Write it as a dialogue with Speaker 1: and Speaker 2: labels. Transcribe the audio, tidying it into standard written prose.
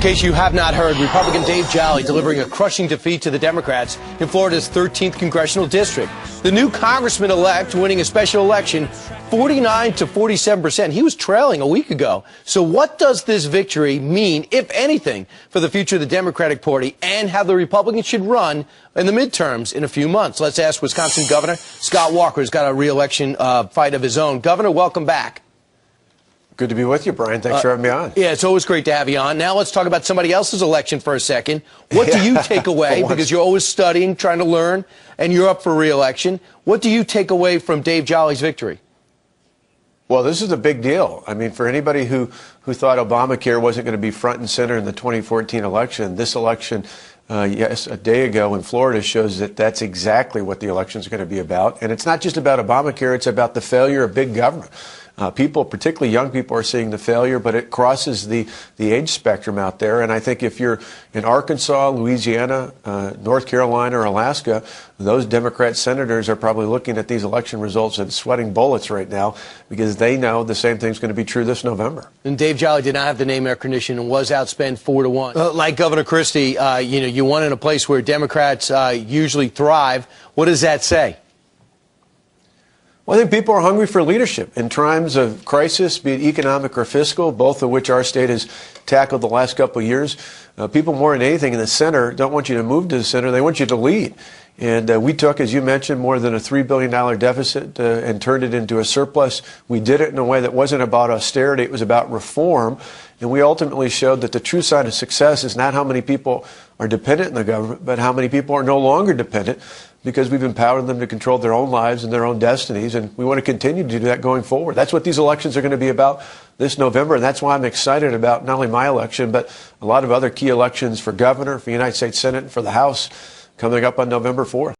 Speaker 1: case you have not heard, Republican Dave Jolly delivering a crushing defeat to the Democrats in Florida's 13th congressional district. The new congressman-elect winning a special election 49 to 47%. He was trailing a week ago. So what does this victory mean, if anything, for the future of the Democratic Party and how the Republicans should run in the midterms in a few months? Let's ask Wisconsin Governor Scott Walker, who's got a re-election fight of his own. Governor, welcome back.
Speaker 2: Good to be with you, Brian. Thanks for having me on.
Speaker 1: Yeah, it's always great to have you on. Now let's talk about somebody else's election for a second. What do you take away, because you're always studying, trying to learn, and you're up for re-election. What do you take away from Dave Jolly's victory?
Speaker 2: Well, this is a big deal. I mean, for anybody who thought Obamacare wasn't going to be front and center in the 2014 election, this election, yes, a day ago in Florida shows that that's exactly what the election is going to be about. And it's not just about Obamacare, it's about the failure of big government. People, particularly young people, are seeing the failure, but it crosses the age spectrum out there. And I think if you're in Arkansas, Louisiana, North Carolina, or Alaska, those Democrat senators are probably looking at these election results and sweating bullets right now because they know the same thing's going to be true this November.
Speaker 1: And Dave Jolly did not have the name recognition and was outspent 4-1. Like Governor Christie, you won in a place where Democrats usually thrive. What does that say?
Speaker 2: Well, I think people are hungry for leadership in times of crisis, be it economic or fiscal, both of which our state has tackled the last couple of years. People more than anything in the center don't want you to move to the center. They want you to lead. And we took, as you mentioned, more than a $3 billion deficit and turned it into a surplus. We did it in a way that wasn't about austerity. It was about reform. And we ultimately showed that the true sign of success is not how many people are dependent on the government, but how many people are no longer dependent, because we've empowered them to control their own lives and their own destinies. And we want to continue to do that going forward. That's what these elections are going to be about this November. And that's why I'm excited about not only my election, but a lot of other key elections for governor, for the United States Senate, and for the House coming up on November 4th.